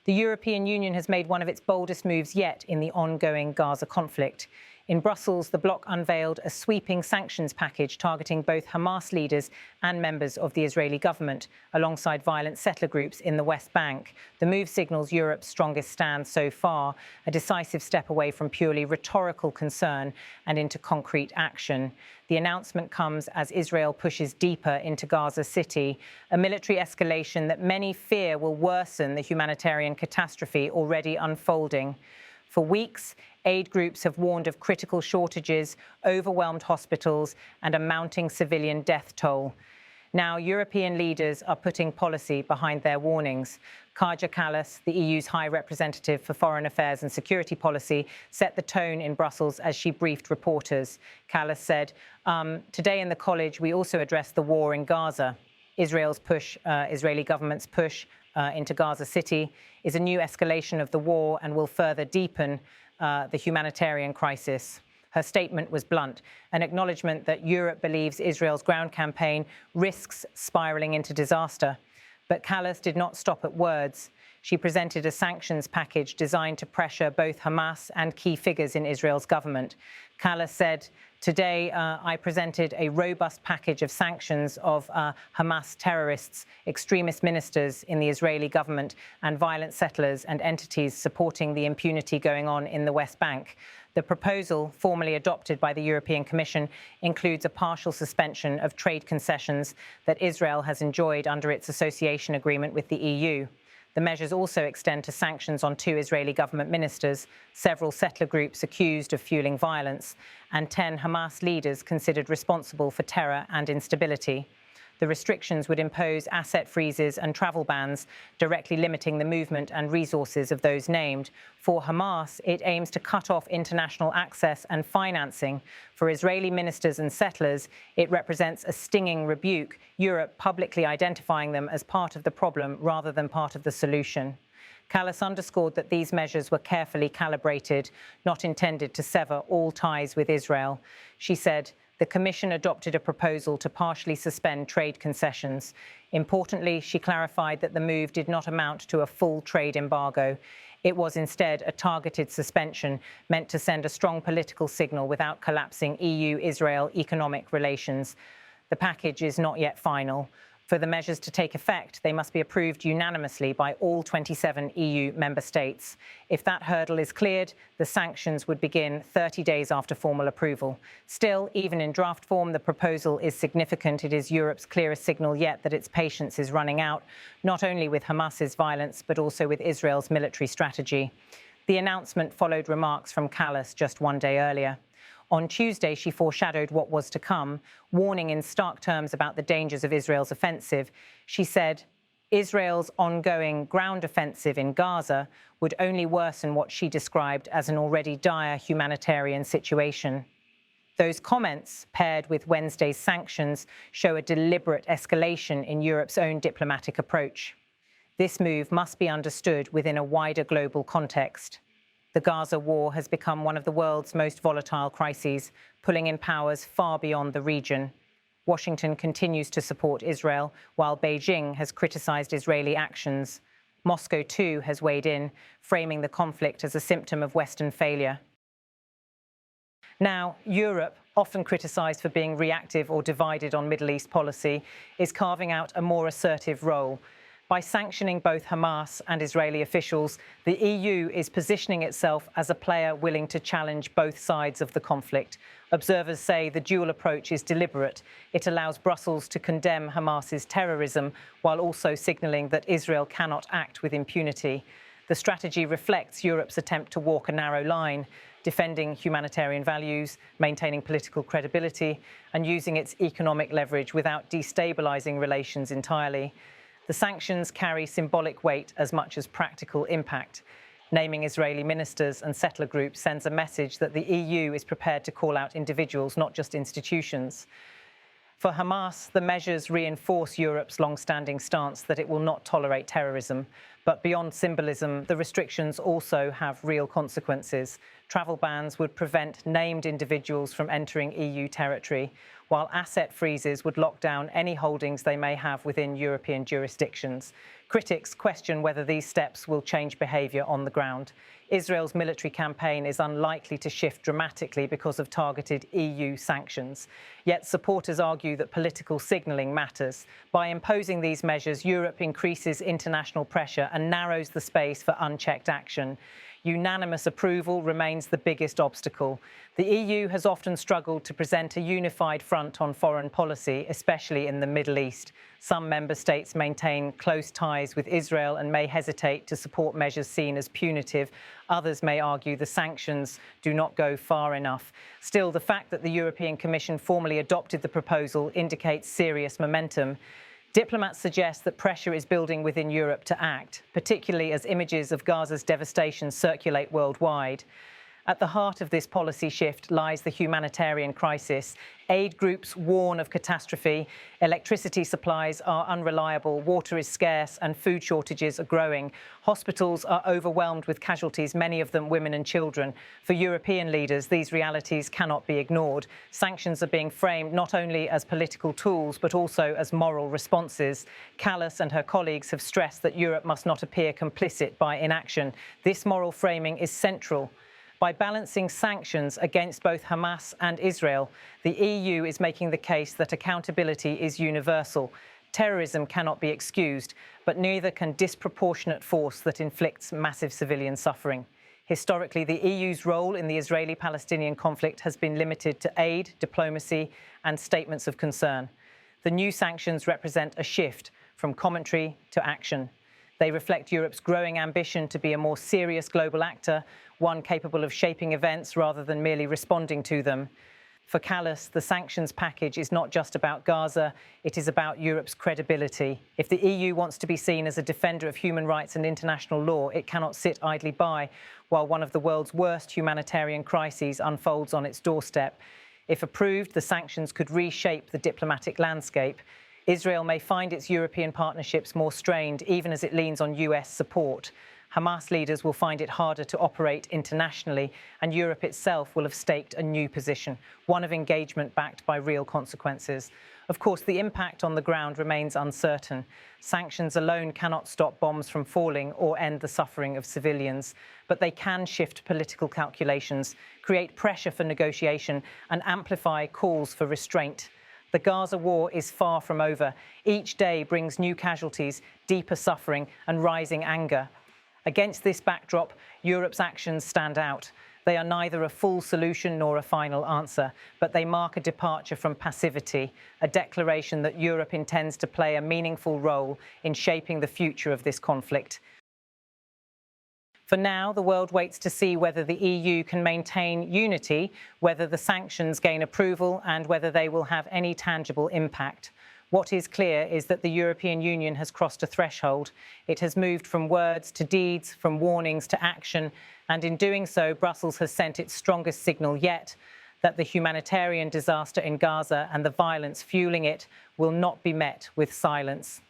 The European Union has made one of its boldest moves yet in the ongoing Gaza conflict. In Brussels, the bloc unveiled a sweeping sanctions package targeting both Hamas leaders and members of the Israeli government, alongside violent settler groups in the West Bank. The move signals Europe's strongest stand so far, a decisive step away from purely rhetorical concern and into concrete action. The announcement comes as Israel pushes deeper into Gaza City, a military escalation that many fear will worsen the humanitarian catastrophe already unfolding. For weeks, aid groups have warned of critical shortages, overwhelmed hospitals, and a mounting civilian death toll. Now, European leaders are putting policy behind their warnings. Kaja Kallas, the EU's High Representative for Foreign Affairs and Security Policy, set the tone in Brussels as she briefed reporters. Kallas said, "Today in the college, we also addressed the war in Gaza. Israeli government's push into Gaza City is a new escalation of the war and will further deepen the humanitarian crisis." Her statement was blunt, an acknowledgement that Europe believes Israel's ground campaign risks spiraling into disaster. But Kallas did not stop at words. She presented a sanctions package designed to pressure both Hamas and key figures in Israel's government. Kallas said, "Today, I presented a robust package of sanctions of Hamas terrorists, extremist ministers in the Israeli government, and violent settlers and entities supporting the impunity going on in the West Bank." The proposal, formally adopted by the European Commission, includes a partial suspension of trade concessions that Israel has enjoyed under its association agreement with the EU. The measures also extend to sanctions on 2 Israeli government ministers, several settler groups accused of fueling violence, and 10 Hamas leaders considered responsible for terror and instability. The restrictions would impose asset freezes and travel bans, directly limiting the movement and resources of those named. For Hamas, it aims to cut off international access and financing. For Israeli ministers and settlers, it represents a stinging rebuke, Europe publicly identifying them as part of the problem rather than part of the solution. Kallas underscored that these measures were carefully calibrated, not intended to sever all ties with Israel. She said, "The Commission adopted a proposal to partially suspend trade concessions." Importantly, she clarified that the move did not amount to a full trade embargo. It was instead a targeted suspension meant to send a strong political signal without collapsing EU-Israel economic relations. The package is not yet final. For the measures to take effect, they must be approved unanimously by all 27 EU member states. If that hurdle is cleared, the sanctions would begin 30 days after formal approval. Still, even in draft form, the proposal is significant. It is Europe's clearest signal yet that its patience is running out, not only with Hamas's violence, but also with Israel's military strategy. The announcement followed remarks from Kallas just one day earlier. On Tuesday, she foreshadowed what was to come, warning in stark terms about the dangers of Israel's offensive. She said, "Israel's ongoing ground offensive in Gaza would only worsen what she described as an already dire humanitarian situation." Those comments, paired with Wednesday's sanctions, show a deliberate escalation in Europe's own diplomatic approach. This move must be understood within a wider global context. The Gaza war has become one of the world's most volatile crises, pulling in powers far beyond the region. Washington continues to support Israel, while Beijing has criticized Israeli actions. Moscow, too, has weighed in, framing the conflict as a symptom of Western failure. Now, Europe, often criticized for being reactive or divided on Middle East policy, is carving out a more assertive role. By sanctioning both Hamas and Israeli officials, the EU is positioning itself as a player willing to challenge both sides of the conflict. Observers say the dual approach is deliberate. It allows Brussels to condemn Hamas's terrorism while also signalling that Israel cannot act with impunity. The strategy reflects Europe's attempt to walk a narrow line, defending humanitarian values, maintaining political credibility, and using its economic leverage without destabilizing relations entirely. The sanctions carry symbolic weight as much as practical impact. Naming Israeli ministers and settler groups sends a message that the EU is prepared to call out individuals, not just institutions. For Hamas, the measures reinforce Europe's long-standing stance that it will not tolerate terrorism. But beyond symbolism, the restrictions also have real consequences. Travel bans would prevent named individuals from entering EU territory, while asset freezes would lock down any holdings they may have within European jurisdictions. Critics question whether these steps will change behaviour on the ground. Israel's military campaign is unlikely to shift dramatically because of targeted EU sanctions. Yet supporters argue that political signalling matters. By imposing these measures, Europe increases international pressure and narrows the space for unchecked action. Unanimous approval remains the biggest obstacle. The EU has often struggled to present a unified front on foreign policy, especially in the Middle East. Some member states maintain close ties with Israel and may hesitate to support measures seen as punitive. Others may argue the sanctions do not go far enough. Still, the fact that the European Commission formally adopted the proposal indicates serious momentum. Diplomats suggest that pressure is building within Europe to act, particularly as images of Gaza's devastation circulate worldwide. At the heart of this policy shift lies the humanitarian crisis. Aid groups warn of catastrophe. Electricity supplies are unreliable, water is scarce, and food shortages are growing. Hospitals are overwhelmed with casualties, many of them women and children. For European leaders, these realities cannot be ignored. Sanctions are being framed not only as political tools, but also as moral responses. Kallas and her colleagues have stressed that Europe must not appear complicit by inaction. This moral framing is central. By balancing sanctions against both Hamas and Israel, the EU is making the case that accountability is universal. Terrorism cannot be excused, but neither can disproportionate force that inflicts massive civilian suffering. Historically, the EU's role in the Israeli-Palestinian conflict has been limited to aid, diplomacy, and statements of concern. The new sanctions represent a shift from commentary to action. They reflect Europe's growing ambition to be a more serious global actor, one capable of shaping events rather than merely responding to them. For Kallas, the sanctions package is not just about Gaza, it is about Europe's credibility. If the EU wants to be seen as a defender of human rights and international law, it cannot sit idly by while one of the world's worst humanitarian crises unfolds on its doorstep. If approved, the sanctions could reshape the diplomatic landscape. Israel may find its European partnerships more strained, even as it leans on US support. Hamas leaders will find it harder to operate internationally, and Europe itself will have staked a new position, one of engagement backed by real consequences. Of course, the impact on the ground remains uncertain. Sanctions alone cannot stop bombs from falling or end the suffering of civilians, but they can shift political calculations, create pressure for negotiation, and amplify calls for restraint. The Gaza war is far from over. Each day brings new casualties, deeper suffering, and rising anger. Against this backdrop, Europe's actions stand out. They are neither a full solution nor a final answer, but they mark a departure from passivity, a declaration that Europe intends to play a meaningful role in shaping the future of this conflict. For now, the world waits to see whether the EU can maintain unity, whether the sanctions gain approval, and whether they will have any tangible impact. What is clear is that the European Union has crossed a threshold. It has moved from words to deeds, from warnings to action, and in doing so, Brussels has sent its strongest signal yet, that the humanitarian disaster in Gaza and the violence fueling it will not be met with silence.